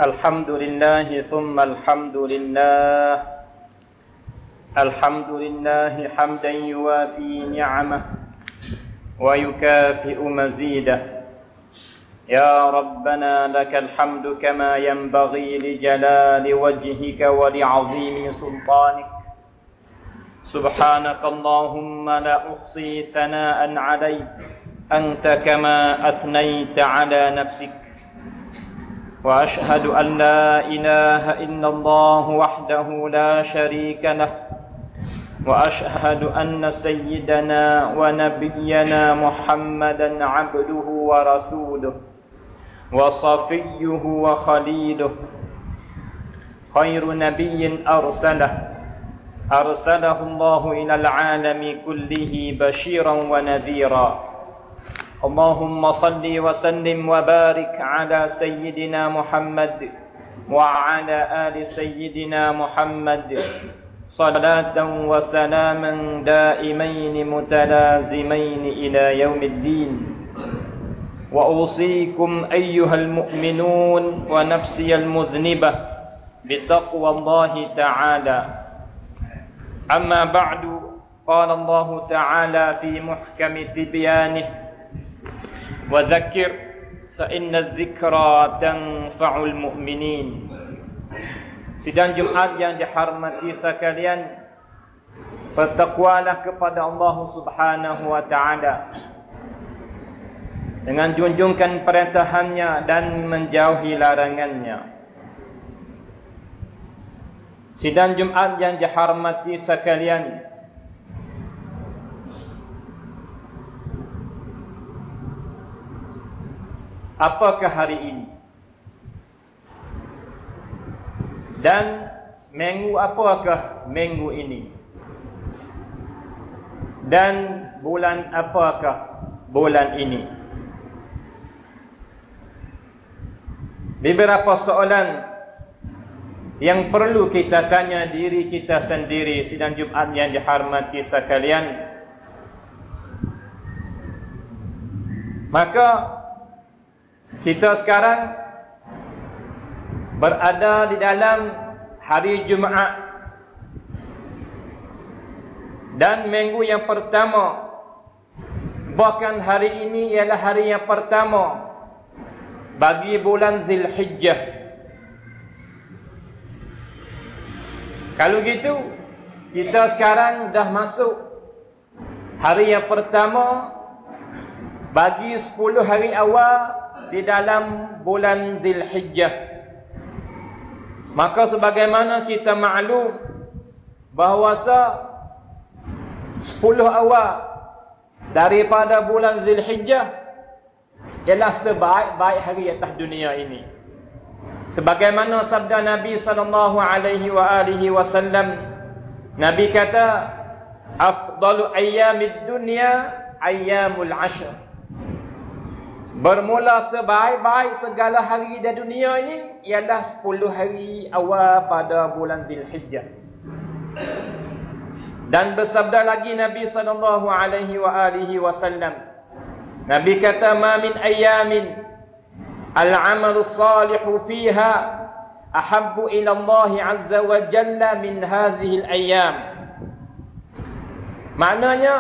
الحمد لله ثم الحمد لله الحمد لله حمدا يوافي نعمه ويكافئ مزيده يا ربنا لك الحمد كما ينبغي لجلال وجهك ولعظيم سلطانك سبحانك اللهم لا أحصي ثناء عليك أنت كما أثنيت على نفسك وأشهد أن لا إله إلا الله وحده لا شريك له وأشهد أن سيدنا ونبينا محمدا عبده ورسوله وصفيه وخليله خير نبي أرسله الله إلى العالم كله بشيرا ونذيرا اللهم صل وسلم وبارك على سيدنا محمد وعلى آل سيدنا محمد صلاة وسلاما دائمين متلازمين إلى يوم الدين وأوصيكم أيها المؤمنون ونفسي المذنبة بتقوى الله تعالى أما بعد قال الله تعالى في محكم تبيانه وذكر فإن الذكرى تنفع المؤمنين. Sidang Jumat yang dihormati sekalian, bertakwalah kepada Allah Subhanahu wa taala dengan junjungkan perintahannya dan menjauhi larangannya. Sidang Jumat yang dihormati sekalian, apakah hari ini? Dan minggu apakah minggu ini? Dan bulan apakah bulan ini? Beberapa soalan yang perlu kita tanya diri kita sendiri sidang Jumat yang dihormati sekalian. Maka kita sekarang berada di dalam hari Jumaat dan minggu yang pertama. Bahkan hari ini ialah hari yang pertama bagi bulan Zulhijjah. Kalau gitu, kita sekarang dah masuk hari yang pertama bagi 10 hari awal di dalam bulan Zulhijjah. Maka sebagaimana kita maklum bahawasa 10 awal daripada bulan Zulhijjah ialah sebaik-baik hari atas dunia ini. Sebagaimana sabda Nabi sallallahu alaihi wasallam, Nabi kata, "Afdalu ayyamid dunya ayyamul ashr." Bermula sebaik-baik segala hari di dunia ini ialah 10 hari awal pada bulan Zulhijjah. Dan bersabda lagi Nabi sallallahu alaihi wasallam, Nabi kata, "Ma min ayyamin al-'amalu salihu fiha ahabbu ila Allah azza wa jalla min hadhihi al-ayyam." Maknanya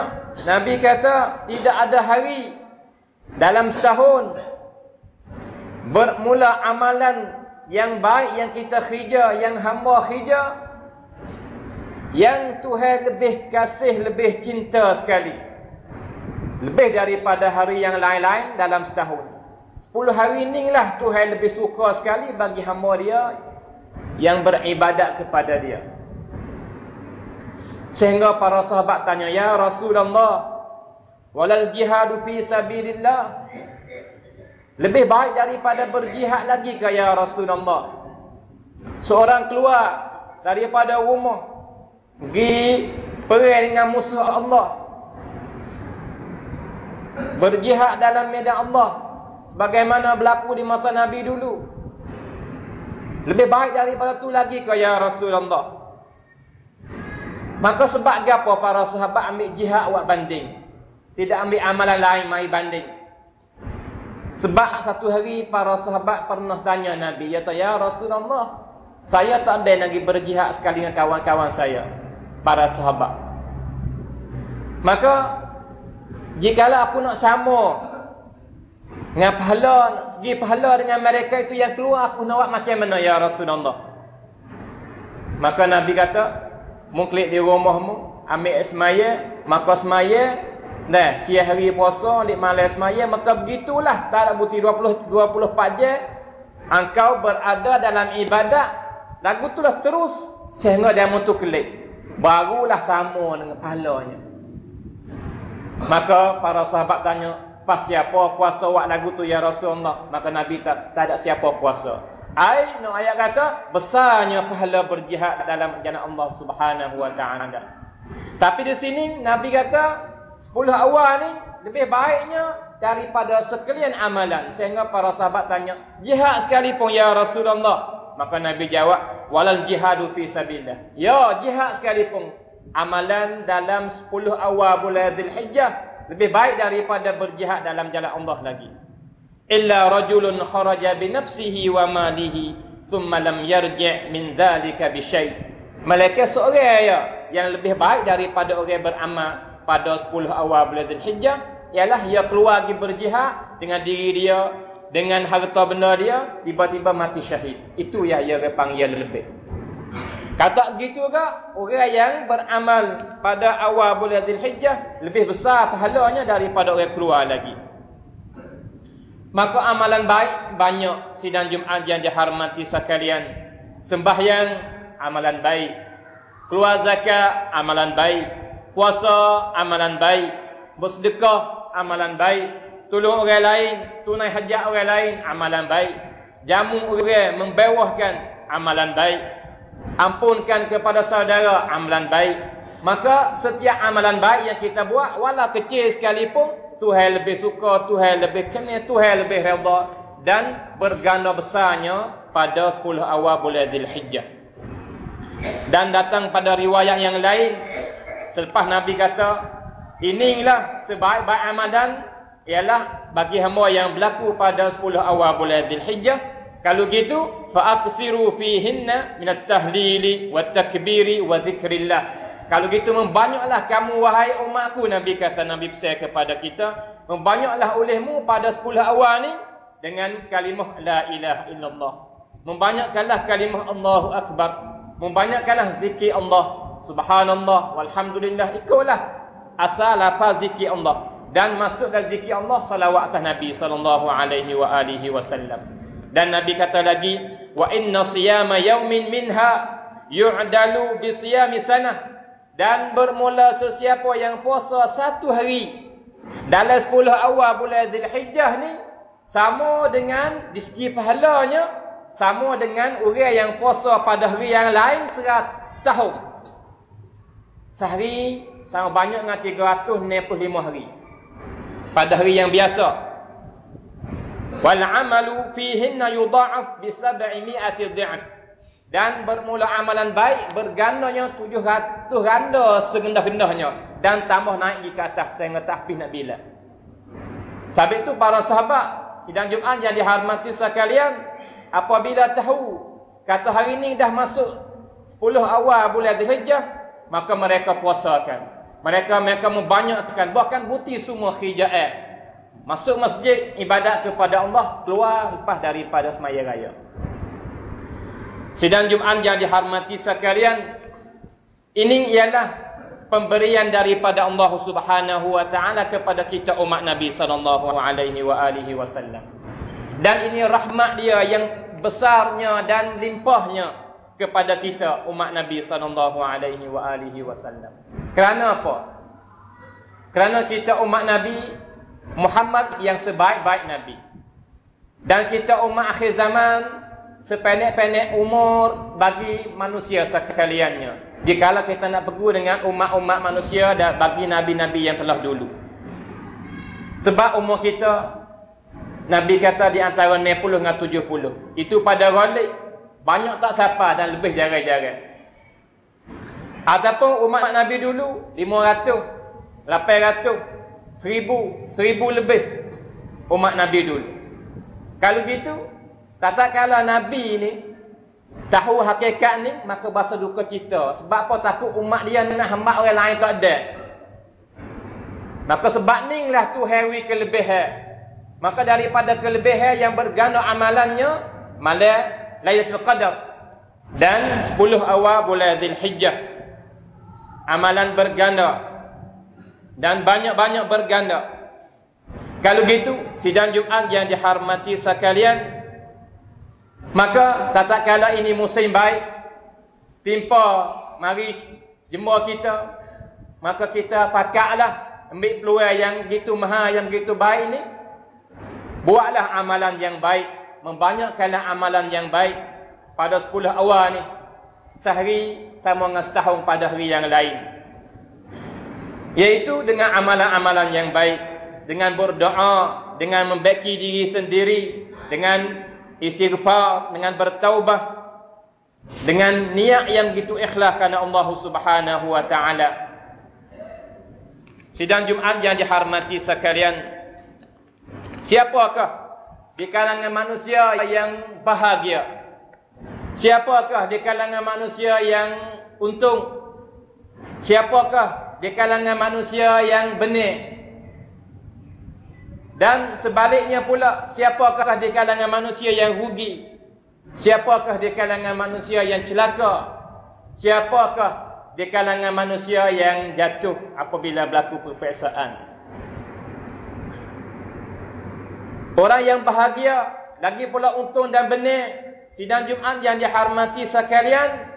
Nabi kata tidak ada hari dalam setahun bermula amalan yang baik yang kita kerja, yang hamba kerja, yang Tuhan lebih kasih, lebih cinta sekali, lebih daripada hari yang lain-lain dalam setahun. 10 hari inilah Tuhan lebih suka sekali bagi hamba dia yang beribadat kepada dia. Sehingga para sahabat tanya, "Ya Rasulullah, walal jihadu fi sabilillah, lebih baik daripada berjihad lagi ke ya Rasulullah? Seorang keluar daripada rumah pergi perang dengan musuh Allah, berjihad dalam medan Allah sebagaimana berlaku di masa Nabi dulu, lebih baik daripada tu lagi ke ya Rasulullah?" Maka sebab apa para sahabat ambil jihad awak banding, tidak ambil amalan lain mai banding? Sebab satu hari para sahabat pernah tanya Nabi, ya Rasulullah, saya tak ada lagi berjihad sekali dengan kawan-kawan saya, para sahabat. Maka jikalau aku nak sama dengan pahala, segi pahala dengan mereka itu yang keluar, aku nak buat macam mana ya Rasulullah? Maka Nabi kata, mungklik di rumahmu, ambil semaya, maka semaya, dah siang hari puasa, di malam semaya, maka begitulah, tak ada bukti 24 jam engkau berada dalam ibadat, lagu itulah terus sehingga dia mutu kelip, barulah sama dengan pahalanya. Maka para sahabat tanya, pas siapa kuasa buat lagu tu ya Rasulullah? Maka Nabi tak ada siapa kuasa. No ayat kata besarnya pahala berjihad dalam jalan Allah Subhanahu wa taala. Tapi di sini Nabi kata 10 awal ni lebih baiknya daripada sekalian amalan. Sehingga para sahabat tanya, jihad sekalipun ya Rasulullah? Maka Nabi jawab, walal jihadu fi sabilillah. Ya, jihad sekalipun amalan dalam 10 awal bulan Zulhijjah lebih baik daripada berjihad dalam jalan Allah lagi. Illa rajulun kharaja bi nafsihi wa malihi thumma lam yarji' min dhalika bi syai'. Malaikat seorang yang lebih baik daripada orang beramal pada 10 awal bulan Zulhijjah ialah ia keluar pergi berjihad dengan diri dia, dengan harta benda dia, tiba-tiba mati syahid. Itu yang ia panggil lebih. Kata begitu ke, orang yang beramal pada awal bulan Zulhijjah lebih besar pahalanya daripada orang keluar lagi. Maka amalan baik banyak sidang Jumaat yang dihormati sekalian. Sembahyang amalan baik, keluar zakat amalan baik, puasa amalan baik, bersedekah amalan baik, tolong orang lain, tunai hajat orang lain amalan baik, jamu orang, membewahkan amalan baik, ampunkan kepada saudara amalan baik. Maka setiap amalan baik yang kita buat, walau kecil sekalipun, Tuhan lebih suka, Tuhan lebih kenal, Tuhan lebih redha, dan berganda besarnya pada 10 awal bulan Zulhijjah. Dan datang pada riwayat yang lain, selepas Nabi kata, inilah sebaik-baik amalan ialah bagi hamba yang berlaku pada 10 awal bulan Zulhijjah. Kalau gitu, fa'akthiru fihinna minat tahlili wa takbiri wa zikrillah. Kalau gitu membanyaklah kamu wahai umatku, Nabi kata, Nabi pesan kepada kita, membanyaklah olehmu pada 10 awal ni dengan kalimah la ilaha illallah. Membanyakkanlah kalimah Allahu akbar. Membanyakkanlah zikir Allah, subhanallah, walhamdulillah. Ikutlah asal lafaz zikir Allah dan masuklah zikir Allah salawat atas Nabi sallallahu alaihi wa alihi wasallam. Dan Nabi kata lagi, wa inna siyama yaumin minha yu'dalu bi siyami sanah. Dan bermula sesiapa yang puasa satu hari dalam 10 awal bulan Zulhijjah ni, sama dengan di segi pahalanya, sama dengan orang yang puasa pada hari yang lain setahun. Sehari sama banyak dengan 365 hari pada hari yang biasa. Wal amalu fihinna yudha'af bi 700 dha'f. Dan bermula amalan baik bergandanya 700 ganda serendah-rendahnya, dan tambah naik di ke atas sehingga tak habis nak bila. Sebab itu para sahabat sidang Jumaat yang dihormati sekalian, apabila tahu kata hari ini dah masuk 10 awal bulan Zulhijjah, maka mereka puasakan. Mereka membanyakkan, bahkan buti semua khijaat, masuk masjid ibadat kepada Allah, keluar lepas daripada semaya raya. Sidang Jumaat yang dihormati sekalian, ini ialah pemberian daripada Allah Subhanahu wa taala kepada kita umat Nabi sallallahu alaihi wa alihi wasallam. Dan ini rahmat dia yang besarnya dan limpahnya kepada kita umat Nabi sallallahu alaihi wa alihi wasallam. Kerana apa? Kerana kita umat Nabi Muhammad yang sebaik-baik nabi. Dan kita umat akhir zaman, sependek-pendek umur bagi manusia sekaliannya. Jikalau kita nak pergi dengan umat-umat manusia dan bagi nabi-nabi yang telah dulu. Sebab umur kita, Nabi kata di antara 60 dengan 70. Itu pada ghalib banyak tak siapa dan lebih jarang-jarang. Ataupun umat Nabi dulu 500, 800, 1000 lebih umat Nabi dulu. Kalau gitu, tatkala Nabi ni tahu hakikat ni, maka bahasa duka kita. Sebab apa? Takut umat dia nak hamba orang lain tak ada. Maka sebab ni lah tu hewi kelebihan. Maka daripada kelebihan yang berganda amalannya, malam Lailatul Qadar dan 10 awal bulan Zulhijjah. Amalan berganda dan banyak-banyak berganda. Kalau gitu, sidang Jumaat yang dihormati sekalian, maka tatkala ini musim baik, timpa mari jemur kita, maka kita pakaklah ambil peluang yang gitu mahal, yang gitu baik ni. Buatlah amalan yang baik, membanyakkanlah amalan yang baik pada 10 awal ni. Sehari sama dengan setahun pada hari yang lain. Iaitu dengan amalan-amalan yang baik, dengan berdoa, dengan membaiki diri sendiri, dengan istighfar, dengan bertaubah, dengan niat yang gitu ikhlas kerana Allah Subhanahu wa taala. Sidang Jumaat yang dihormati sekalian, siapakah di kalangan manusia yang bahagia? Siapakah di kalangan manusia yang untung? Siapakah di kalangan manusia yang benar? Dan sebaliknya pula, siapakah di kalangan manusia yang rugi? Siapakah di kalangan manusia yang celaka? Siapakah di kalangan manusia yang jatuh apabila berlaku perpeksaan? Orang yang bahagia, lagi pula untung dan benar, sidang Jumaat yang dihormati sekalian,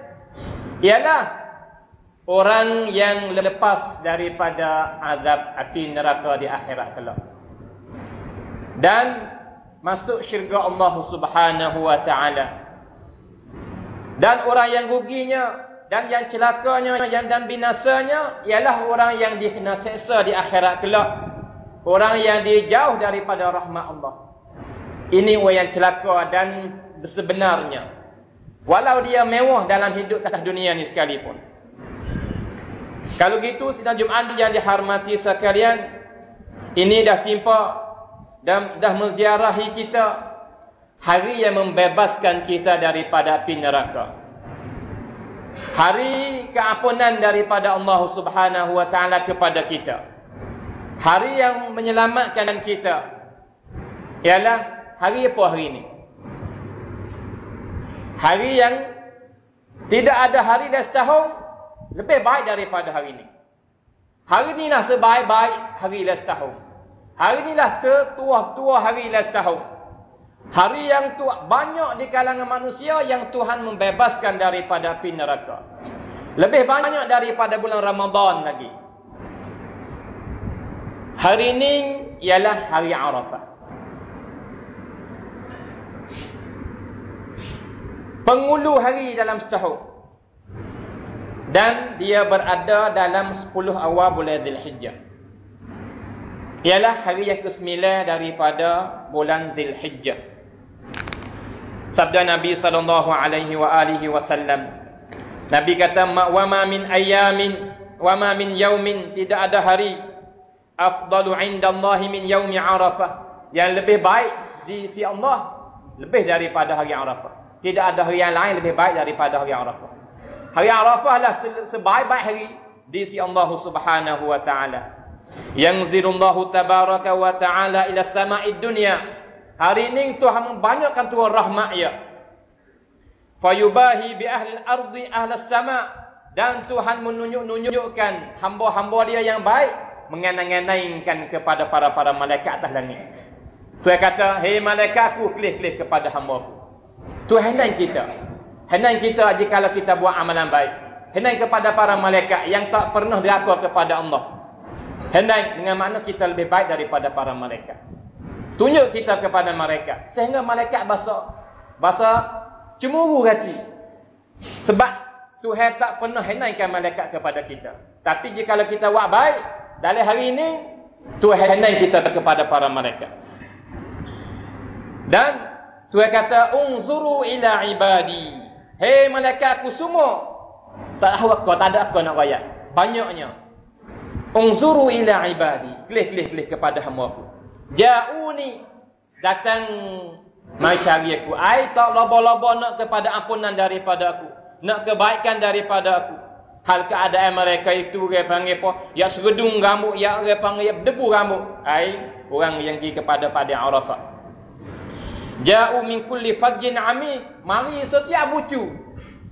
ialah orang yang lepas daripada azab api neraka di akhirat kelak dan masuk syurga Allah Subhanahu wa taala. Dan orang yang ruginya dan yang celakanya dan binasanya ialah orang yang dikena seksa di akhirat kelak, orang yang dijauh daripada rahmat Allah. Ini orang yang celaka dan sebenarnya, walau dia mewah dalam hidup atas dunia ni sekalipun. Kalau gitu, sidang Jumaat yang dihormati sekalian, ini dah timpa dan dah menziarahi kita hari yang membebaskan kita daripada api neraka, hari keampunan daripada Allah Subhanahu wa taala kepada kita, hari yang menyelamatkan kita. Ialah hari apa hari ini? Hari yang tidak ada hari dalam setahun lebih baik daripada hari ini. Hari inilah sebaik-baik hari dalam setahun. Hari inilah setua-tua hari dalam setahun. Hari yang banyak di kalangan manusia yang Tuhan membebaskan daripada api neraka. Lebih banyak daripada bulan Ramadan lagi. Hari ini ialah hari Arafah. Penghulu hari dalam setahun, dan dia berada dalam 10 awal bulan Zulhijjah. Ialah hari yang ke-9 daripada bulan Zulhijjah. Sabda Nabi sallallahu alaihi wasallam, Nabi kata, wa ma min ayamin wa ma min yaumin, tidak ada hari afdalu indallahi min yaumi Arafah, yang lebih baik di sisi Allah lebih daripada hari Arafah. Tidak ada hari yang lain lebih baik daripada hari Arafah. Hari Arafah lah sebaik-baik hari di sisi Allah Subhanahu wa taala. Yanzilullahu tabaraka wa taala ila sama'id dunya. Hari ini Tuhan membanyakkan turun rahmat-Nya. Fayubahi bi ahli al-ardi ahli as-sama', dan Tuhan menunjuk-nunjukkan hamba-hamba Dia yang baik, mengenang-enangkan kepada para malaikat atas langit. Tuhan kata, "Hei malaikatku, kelih-kelih kepada hamba-Ku." Tuhan henang kita. Henang kita jika kita buat amalan baik. Henang kepada para malaikat yang tak pernah deraka kepada Allah. Henang dengan makna kita lebih baik daripada para malaikat. Tunjuk kita kepada mereka sehingga malaikat bahasa cemburu hati. Sebab Tuhan tak pernah henangkan malaikat kepada kita. Tapi jika kita buat baik dalam hari ini, Tuhan henang kita kepada para malaikat. Dan Tuhan kata, unzuru ila ibadi. Hei malaikatku semua. Tak ada aku nak ayat. Banyaknya. Unzuru ila ibadi. Kelih kepada hamba-Ku. Ja'uni, datang Mari cari aku. Ai tak lobo-lobo nak kepada ampunan daripada aku, nak kebaikan daripada aku. Hal keadaan mereka itu dia panggil apa? Ya seredung rambut, ya dia panggil ya debu rambut. Ai orang yang pergi kepada padang Arafah. Ja'u min kulli fajjin amik. Mari setiap bucu.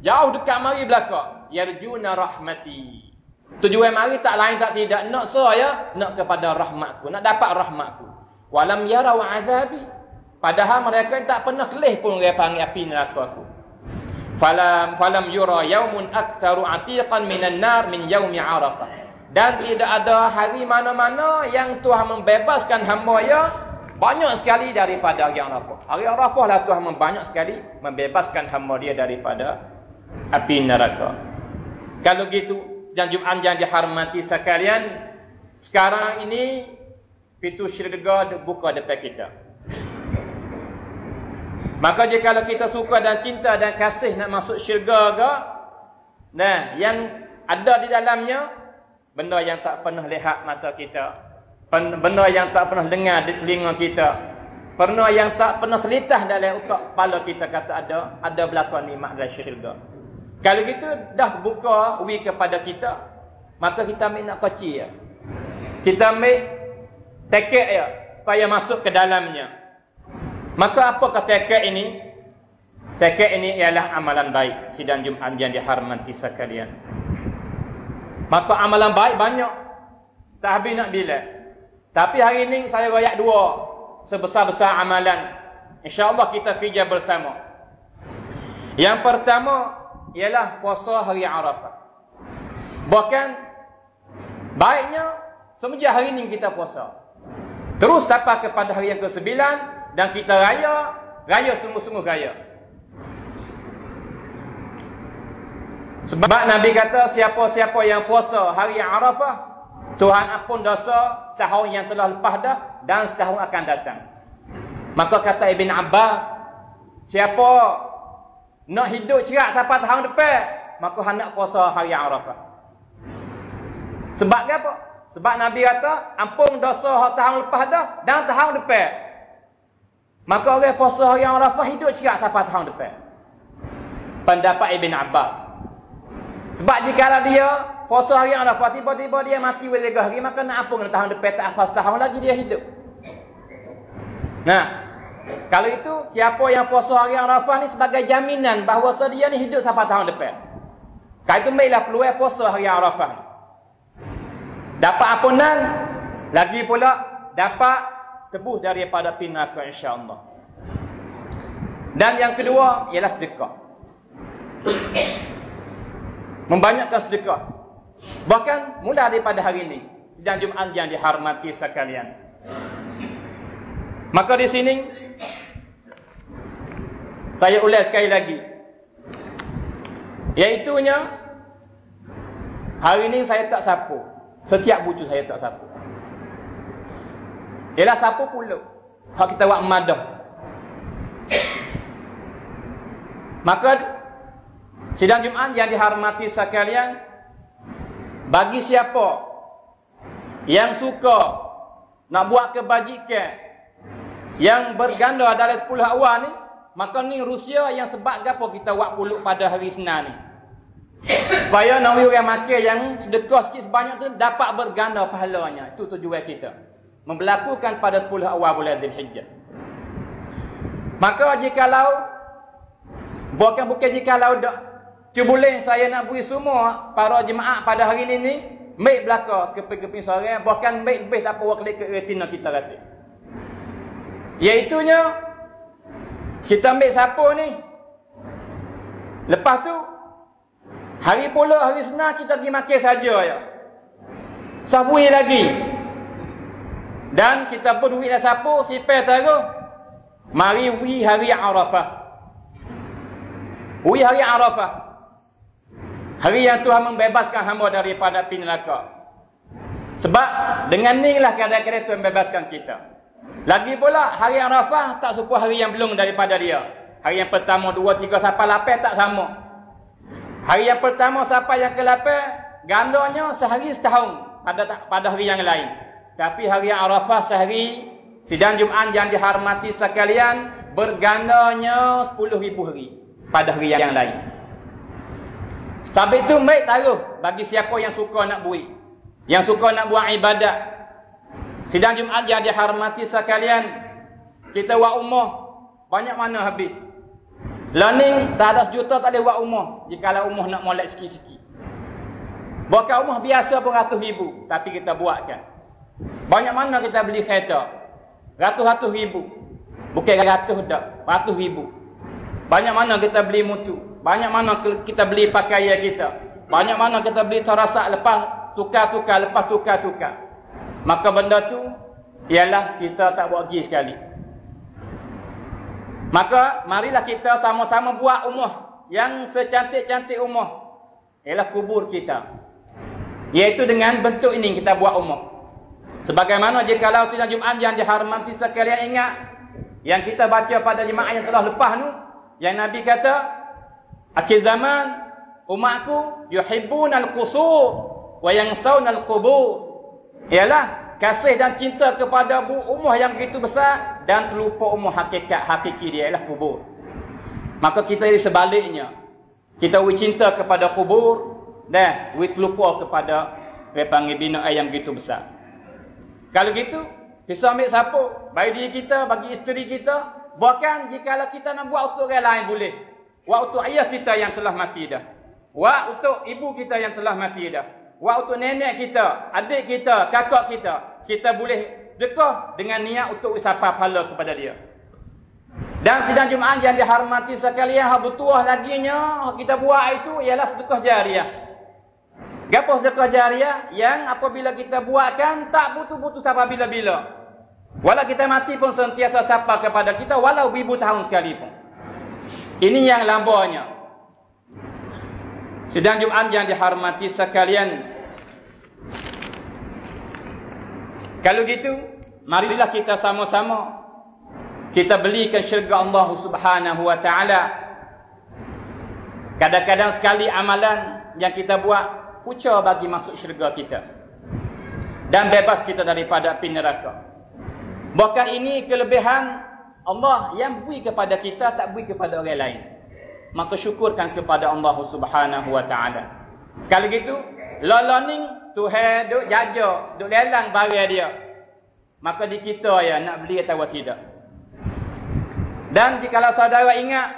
Jauh dekat mari belaka. Yarjuna rahmati. Tujuan mari tak lain tak tidak nak saya, nak kepada rahmatku, nak dapat rahmatku. Walam yarau azabi. Padahal mereka tak pernah kelih pun dia panggil api neraka aku. Falam yura yaumun aktsaru atiqan minan nar min yaumi Arafah. Dan tidak ada hari mana-mana yang Tuhan membebaskan hamba-Nya banyak sekali daripada hari Arafah. Hari Arafah lah Tuhan banyak sekali membebaskan hamba Dia daripada api neraka. Kalau gitu, dan Jumaat yang dihormati sekalian, sekarang ini pintu syurga dibuka depan kita. Maka jika kita suka dan cinta dan kasih nak masuk syurga ke, nah, yang ada di dalamnya benda yang tak pernah lihat mata kita, benda yang tak pernah dengar di telinga kita, benda yang tak pernah terlintas dalam otak kepala kita kata ada belakang nikmat dalam syurga. Kalau gitu dah buka wi kepada kita, maka kita ambil nak kecil ya. Kita ambil tekek ya supaya masuk ke dalamnya. Maka apakah tekek ini? Tekek ini ialah amalan baik. Sidang Jumaat yang dihormati sekalian. Maka amalan baik banyak. Tak habis nak bilang. Tapi hari ini saya royak dua sebesar-besar amalan. InsyaAllah kita kerja bersama. Yang pertama ialah puasa hari Arafah. Bahkan baiknya semenjak hari ini kita puasa. Terus sampai kepada hari yang ke-9 dan kita raya sungguh-sungguh raya. Sebab Nabi kata siapa-siapa yang puasa hari Arafah, Tuhan ampun dosa setahun yang telah lepas dah dan setahun akan datang. Maka kata Ibn Abbas, siapa nak hidup cerak sampai tahun depan, maka hendak puasa hari Arafah. Sebab apa? Sebab Nabi kata ampun dosa tahun lepas dah dan tahun depan. Maka orang puasa hari Arafah hidup cerak sampai tahun depan. Pendapat Ibn Abbas. Sebab jika dia puasa hari Arafah tiba-tiba dia mati oleh 3 hari, maka nak apa tahun depan tak apa setahun lagi dia hidup. Nah, kalau itu siapa yang puasa hari Arafah ni sebagai jaminan bahawa dia ni hidup sampai tahun depan. Kalau itu baiklah peluang puasa hari Arafah. Dapat ampunan, lagi pula dapat tebus daripada api neraka insya-Allah. Dan yang kedua ialah sedekah. Membanyakkan sedekah. Bahkan mula daripada hari ini, sidang Jumaat yang dihormati sekalian. Maka di sini saya ulas sekali lagi. Iaitunya hari ini saya tak sapu. Setiap bucu saya tak sapu. Ialah sapu pula hak kita buat madah. Maka sidang Jumaat yang dihormati sekalian, bagi siapa yang suka nak buat kebajikan yang berganda dalam 10 awal ni, maka ni Rusia yang sebab gapo kita buat puluk pada hari Senin ni. Supaya nak orang makan yang sedekah sikit sebanyak tu dapat berganda pahalanya. Itu tujuan kita. Membelakukan pada 10 awal bulan Zulhijjah. Maka jikalau bukan jikalau dak boleh saya nak beri semua para jemaah pada hari ini ni baik belaka keping-keping seorang, bahkan baik lebih tak apa klik ke retina kita kata. Iaitunya kita ambil sapu ni. Lepas tu hari pula hari Senin kita pergi makan saja ya. Sabui lagi. Dan kita berduit dah sapu, sipai taruh. Mari wi hari Arafah. Wi hari Arafah. Hari yang Tuhan membebaskan hamba daripada api neraka. Sebab dengan ni lah kadang-kadang Tuhan membebaskan kita. Lagi pula hari Arafah tak serupa hari yang belum daripada dia. Hari yang pertama, 2, 3 sampai 8 tak sama. Hari yang pertama sampai yang ke-8 gandanya sehari setahun pada hari yang lain. Tapi hari Arafah sehari. Sidang Jumaat yang dihormati sekalian, bergandanya 10,000 hari pada hari yang lain. Sebab itu baik taruh bagi siapa yang suka nak buat, yang suka nak buat ibadat. Sidang Jumaat yang dihormati sekalian, kita buat umrah banyak mana habis. Learning tak ada sejuta tak boleh buat umrah jikalau umrah nak molek sikit-sikit. Bukan umrah biasa pun ratus ribu, tapi kita buatkan. Banyak mana kita beli kereta? Ratus-ratus ribu. Bukan ratus dah, ratus ribu. Banyak mana kita beli mutu? Banyak mana kita beli pakaian kita? Banyak mana kita beli terasak lepas tukar-tukar, lepas tukar-tukar. Maka benda tu ialah kita tak buat pergi sekali. Maka marilah kita sama-sama buat umrah yang secantik-cantik umrah. Ialah kubur kita. Iaitu dengan bentuk ini kita buat umrah. Sebagaimana jikalau sidang Jumaat yang dihormati sekalian ingat yang kita baca pada jemaah yang telah lepas tu, yang Nabi kata, akhir zaman umatku yuhibbunal qusur wa yansawunal qubur. Ialah kasih dan cinta kepada umrah yang begitu besar dan terlupa umrah hakiki dia ialah kubur. Maka kita ini sebaliknya. Kita cinta kepada kubur dan terlupa kepada panggil bina yang begitu besar. Kalau gitu, bisa ambil siapa? Bagi diri kita, bagi isteri kita. Bahkan jikalau kita nak buat untuk orang lain boleh. Buat untuk ayah kita yang telah mati dah. Buat untuk ibu kita yang telah mati dah. Buat untuk nenek kita, adik kita, kakak kita. Kita boleh sedekah dengan niat untuk usaha pahala kepada dia. Dan sidang Jumaat yang dihormati sekalian, hak betul laginya kita buat itu ialah sedekah jariah. Gapo sedekah jariah yang apabila kita buatkan tak putus-putus sampai bila-bila. Walau kita mati pun sentiasa sapa kepada kita walau 1000 tahun sekalipun. Ini yang lambanya. Sidang Jumaat yang dihormati sekalian, kalau gitu, marilah kita sama-sama kita belikan syurga Allah Subhanahu wa taala. Kadang-kadang sekali amalan yang kita buat puca bagi masuk syurga kita dan bebas kita daripada api neraka. Bahkan ini kelebihan Allah yang beri kepada kita, tak beri kepada orang lain. Maka syukurkan kepada Allah Subhanahu wa taala. Kalau gitu, loloning Tuhan duk jaga, duk lelang barang dia. Maka di kita ya nak beli atau tidak. Dan jikalau saudara ingat,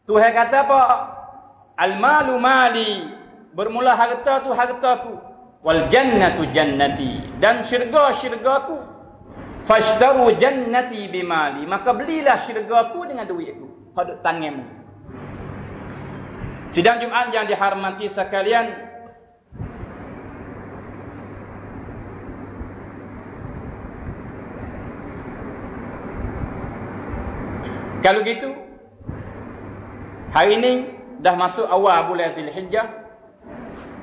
Tuhan kata apa? Al-malu mali. Bermula harta tu hartaku. Wal jannatu jannati. Dan syurga-syurgaku. Fashtaru jannati bimali. Maka belilah syurgaku dengan duitku. Hadut tanganmu. Sidang Jumaat yang dihormati sekalian, kalau gitu, hari ini dah masuk awal bulan Zulhijjah.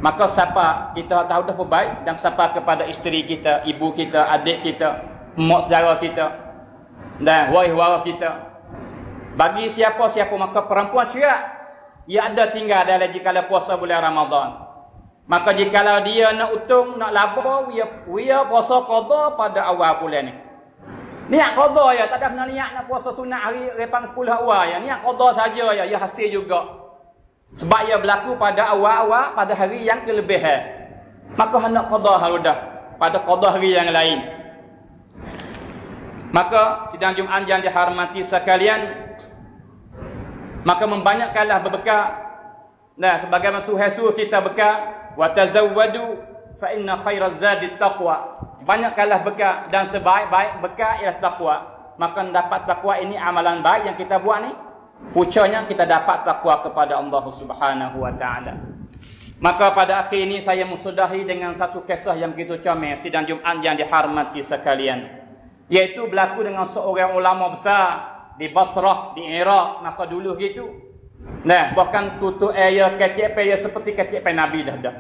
Maka siapa kita tahu dah berbaik dan siapa kepada isteri kita, ibu kita, adik kita, mak saudara kita dan waris-waris kita. Bagi siapa-siapa maka perempuan cerak, ia ada tinggal dalam jikalau puasa bulan Ramadan. Maka jikalau dia nak untung, nak laba, dia puasa qada pada awal bulan ni. Niat qada ya, tak ada kena niat nak puasa sunat hari repang 10 awal ya. Niat qada saja ya, ia hasil juga. Sebab ia berlaku pada awal-awal pada hari yang kelebihan. Maka hendak qada harudah pada qada hari yang lain. Maka sidang Jumaat yang dihormati sekalian, maka membanyakkanlah berbekal. Nah, sebagaimana Tuhan suruh kita bekal, wa tazawwadu fa inna khairaz zadi taqwa. Banyakkanlah bekal dan sebaik-baik bekal ialah takwa. Maka dapat takwa ini amalan baik yang kita buat ni, pucanya kita dapat takwa kepada Allah Subhanahu wa taala. Maka pada akhir ini saya mensudahi dengan satu kisah yang begitu comel sidang Jumaat yang dihormati sekalian, iaitu berlaku dengan seorang ulama besar di Basrah, di Iraq masa dulu gitu. Nah, bahkan tutup air kecil payah seperti kecil payah Nabi dah.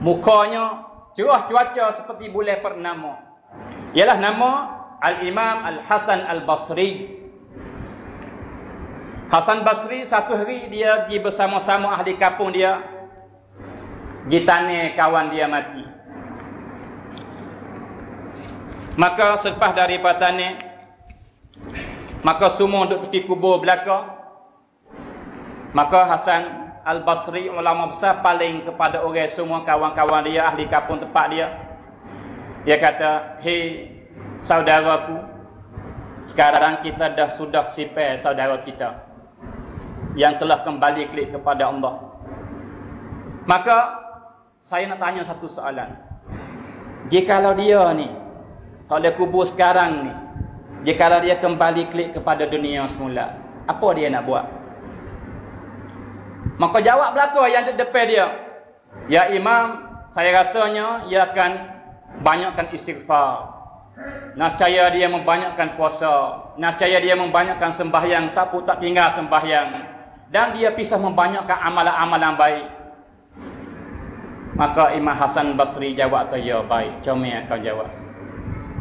Mukanya cerah cuaca seperti bulan purnama. Ialah nama Al-Imam Al-Hasan Al-Basri. Hasan Basri satu hari dia pergi bersama-sama ahli kampung dia di tanah kawan dia mati. Maka selepas daripada tanah, maka semua duduk tepi kubur belaka. Maka Hasan Al-Basri, ulama besar, paling kepada orang semua kawan-kawan dia, ahli kampung tempat dia. Dia kata, hei saudaraku, sekarang kita sudah sipai saudara kita yang telah kembali klik kepada Allah. Maka saya nak tanya satu soalan. Jikalau dia ni, kalau dia kubur sekarang ni, jikalau dia kembali klik kepada dunia semula, apa dia nak buat? Maka jawab belaka yang di depan dia, ya Imam, saya rasanya ia akan banyakkan istighfar. Nascaya dia membanyakkan puasa, nascaya dia membanyakkan sembahyang, tak tinggal sembahyang, dan dia pisah membanyakkan amalan-amalan baik. Maka Imam Hasan Basri jawab, ya baik, comel kau jawab.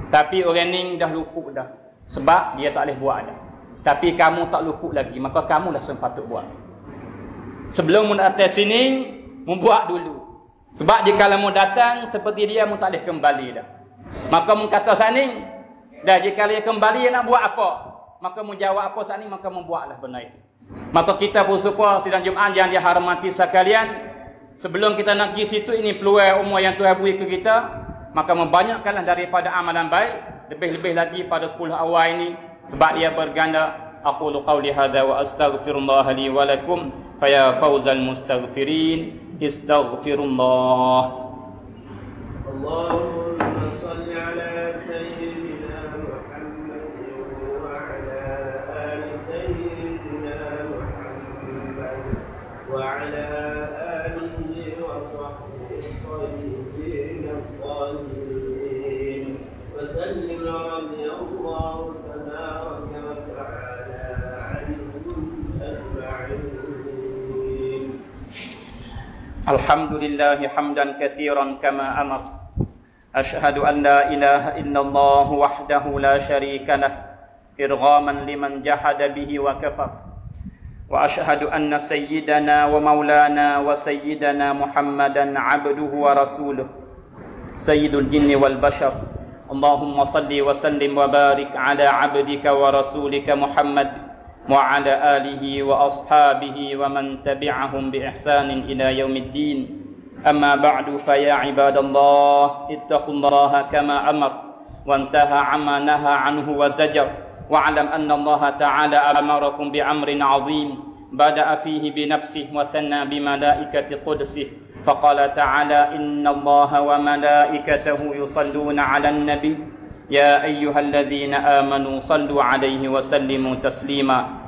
Tapi orang ni dah luput dah, sebab dia tak boleh buat dah. Tapi kamu tak luput lagi, maka kamulah sepatut buat. Sebelum mu datang sini, mu buat dulu. Sebab jika mu datang seperti dia, mu tak boleh kembali dah. Maka mu kata saning, dah jika dia kembali, dia nak buat apa? Maka mu jawab apa saning, maka mu buatlah benda itu. Maka kita bersyukur sidang Jumaat yang dihormati sekalian, sebelum kita nak pergi situ, ini peluang umur yang Tuhan beri ke kita, maka membanyakkanlah daripada amalan baik, lebih-lebih lagi pada 10 awal ini, sebab dia berganda. Aqulu qawli hadha wa astaghfirullah li wa lakum faya fawzal mustaghfirin istaghfirullah. Allahumma salli ala sayyidina Muhammad wa ala ali sayyidina Muhammad wa ala alihi wa sahbihi tayyibin at-tahirin wa sallim radiyallahu tabaraka wa ta'ala. Alhamdulillah hamdan katsiran kama amar. Asyhadu an la ilaha illallah wahdahu la syarika lah, irghaman liman jahada bihi wa kafar. Wa asyhadu anna sayyidana wa maulana wa sayyidana Muhammadan abduhu wa rasuluh, sayyidul jinni wal bashar. Allahumma salli wa sallim wa barik ala abdika wa rasulika Muhammad wa ala alihi wa ashabihi wa man tabi'ahum bi ihsanin ila yaumiddin. Amma ba'du, fa ya ibadallah ittaqullaha kama amar wa intaha amma naha anhu wa zajar, wa alam anna Allah ta'ala amarakum bi amrin 'azim bada'a fihi bi nafsihi wa sanna bi malaikati qudsihi faqala ta'ala inna Allah wa malaikatahu yusalluna 'alan nabi ya ayyuhalladzina amanu sallu 'alaihi wa sallimu taslima.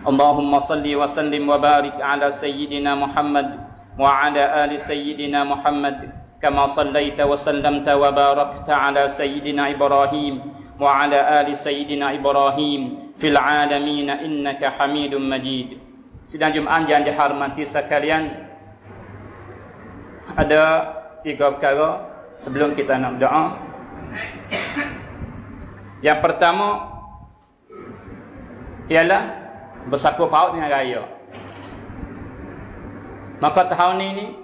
Allahumma salli wa sallim wa barik ala sayyidina Muhammad wa ala ali sayyidina Muhammad kama sallaita wa sallamta wa barakta ala sayyidina Ibrahim wa ala ali sayyidina Ibrahim fil alamin innaka Hamidum Majid. Sidang Jumaat yang dihormati sekalian, ada 3 perkara sebelum kita nak berdoa. Yang pertama ialah bersangkut paut dengan raya. Maka tahun ini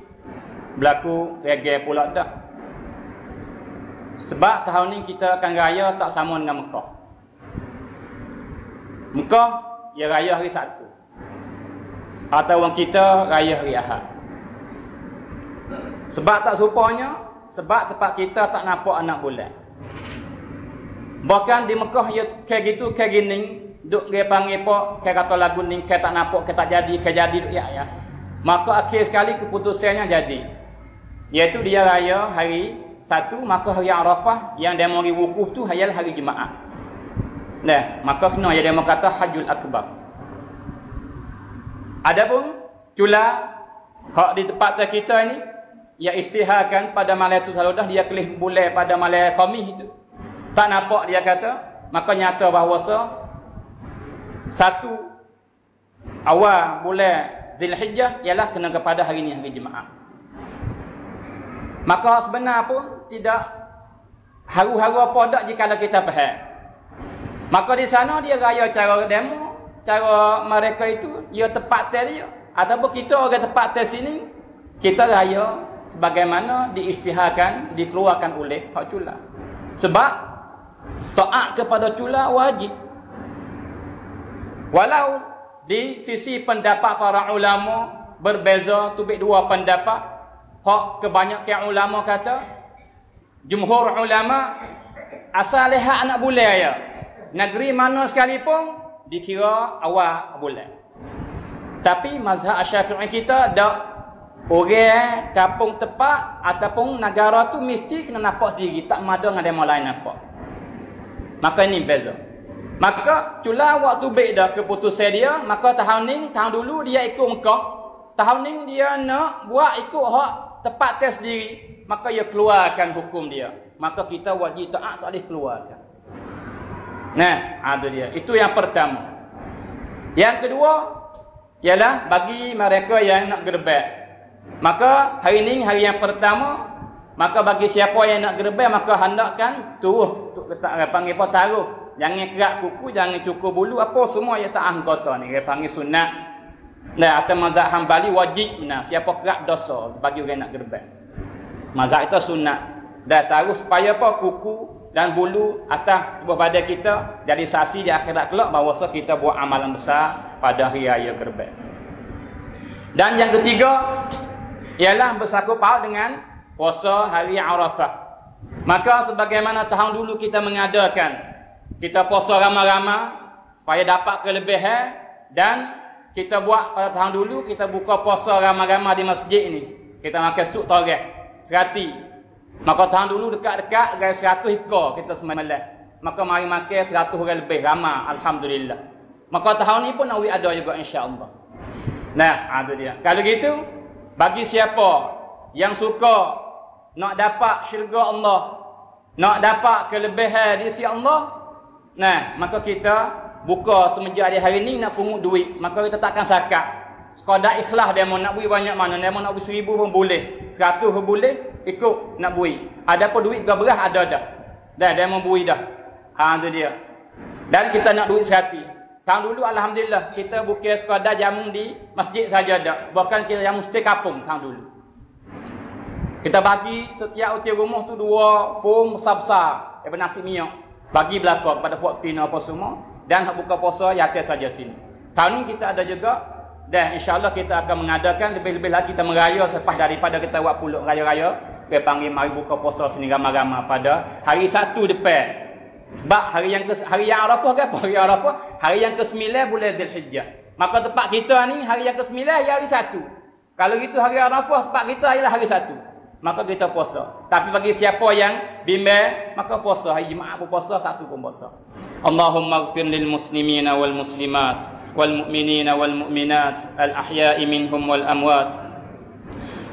berlaku reggae pula dah. Sebab tahun ini kita akan raya tak sama dengan Mekah. Mekah ia raya hari Sabtu, atau orang kita raya hari Ahad. Sebab tak supaya, sebab tempat kita tak nampak anak bulan. Bahkan di Mekah ia kayak gitu, kayak gini, duk dia panggil apa, kayak kata lagu ni, kayak tak nampak, kayak tak jadi, kayak jadi duk ya. Maka akhir sekali keputusannya jadi, iaitu dia raya hari Sabtu, maka hari Arafah yang dia mari wukuf tu ialah hari Jumaat. Nah, maka kena dia mau kata Hajjul Akbar. Adapun cula hak di tempat kita ini, ia istiharkan pada malam tu selalu dah dia kelih bulan pada malam Khamis itu. Tak nampak dia kata, maka nyata bahawa satu awal bulan Zulhijjah ialah kena kepada hari ini, hari Jumaat. Maka sebenar pun tidak haru-haru apa dak jika kita faham. Maka di sana dia raya cara demo, cara mereka itu dia tepat dia. Ataupun kita orang tepat di sini, kita raya sebagaimana diisytiharkan, dikeluarkan oleh hak cula. Sebab taat kepada cula wajib. Walau di sisi pendapat para ulama berbeza, tubik dua pendapat. Hak kebanyakan ulama kata, jumhur ulama asal lihat anak bulan ya. Negeri mana sekalipun dikira awal bulan. Tapi mazhab Syafi'i kita dak, orang kampung tepat ataupun negara tu mesti kena nampak sendiri, tak ada dengan demo lain nampak. Maka ini beza. Maka cula waktu baik dah keputusan dia, maka tahun dulu dia ikut Mekah. Tahun ni dia nak buat ikut hak tepat ke sendiri, maka dia keluarkan hukum dia. Maka kita wajib taat, tak boleh keluarkan. Nah, ada dia. Itu yang pertama. Yang kedua ialah bagi mereka yang nak gerbek. Maka hari ini hari yang pertama, maka bagi siapa yang nak gerbek, maka hendakkan turuh panggil apa, taruh. Jangan kerak kuku, jangan cukur bulu, apa semua ia tak anggota ni. Dia panggil sunat. Nah, atau mazhab Hambali wajib benar. Siapa kerak dosa bagi orang nak gerbek. Mazhab itu sunat. Dah taruh supaya apa, kuku dan bulu atas tubuh badan kita jadi saksi di akhirat kelak bahawa kita buat amalan besar pada hari raya gerbek. Dan yang ketiga ialah bersangkut paut dengan puasa hari Arafah. Maka sebagaimana tahun dulu kita mengadakan, kita puasa ramai-ramai supaya dapat kelebihan, dan kita buat pada tahun dulu kita buka puasa ramai-ramai di masjid ni. Kita makan sup toreh, serati. Maka tahun dulu dekat-dekat dengan 100 ekor kita semalam. Maka mari makan 100 orang lebih, ramai, alhamdulillah. Maka tahun ni pun awi ada juga insya-Allah. Nah, ada dia. Kalau gitu, bagi siapa yang suka nak dapat syurga Allah, nak dapat kelebihan di sisi Allah, nah, maka kita buka semenjak hari ni nak pungut duit, maka kita takkan sakat. Sekadar ikhlas dia mau nak bui banyak mana, dia mau nak bui 1000 pun boleh, 100 pun boleh, ikut nak bui. Ada apa duit ke beras ada dah. Dah dia mau bui dah. Ha, tu dia. Dan kita nak duit 100. Tahun dulu alhamdulillah kita bukan sekadar jamu di masjid saja dah. Bahkan kita jamu setiap kampung tahun dulu. Kita bagi setiap hotel rumah tu 2 form besar-besar daripada nasi minyak. Bagi belakang pada puak tina apa semua, dan hak buka puasa ya atas saja sini. Tahun ni kita ada juga. Dan insya-Allah kita akan mengadakan lebih-lebih lagi, kita meraya selepas daripada kita buat puluk raya-raya, dia panggil mari buka puasa sini ramai-ramai pada hari Sabtu depan. Sebab hari yang Arafah ke apa? Hari Arafah, hari yang ke-9 bulan Zulhijjah. Maka tempat kita ni hari yang ke-9 ya hari Sabtu. Kalau gitu hari Arafah tempat kita ialah hari Sabtu. Maka kita puasa. Tapi bagi siapa yang bimbang, maka puasa hari Jumaat pun puasa, Sabtu pun puasa. Allahumma ighfir lil muslimina wal muslimat والمؤمنين والمؤمنات الأحياء منهم والأموات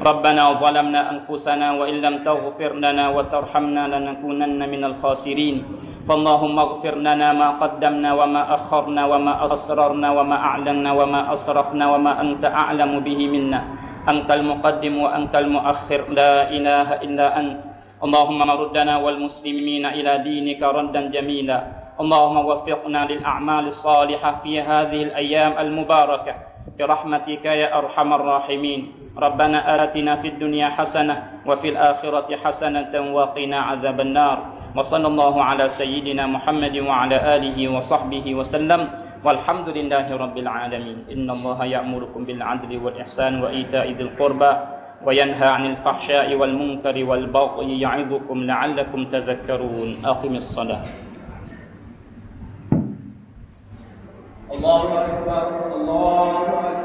ربنا ظلمنا أنفسنا وإن لم تغفر لنا وترحمنا لنكونن من الخاسرين فاللهم اغفر لنا ما قدمنا وما أخرنا وما أسررنا وما أعلنا وما أسرفنا وما أنت أعلم به منا أنت المقدم وأنت المؤخر لا إله إلا أنت اللهم ردنا والمسلمين إلى دينك ردا جميلا اللهم وفقنا للأعمال الصالحة في هذه الأيام المباركة برحمتك يا أرحم الراحمين ربنا آتنا في الدنيا حسنة وفي الآخرة حسنة وقنا عذاب النار وصلى الله على سيدنا محمد وعلى آله وصحبه وسلم والحمد لله رب العالمين إن الله يأمركم بالعدل والإحسان وإيتاء ذي القربى وينهى عن الفحشاء والمنكر والبغي يعظكم لعلكم تذكرون أقم الصلاة الله أكبر الله أكبر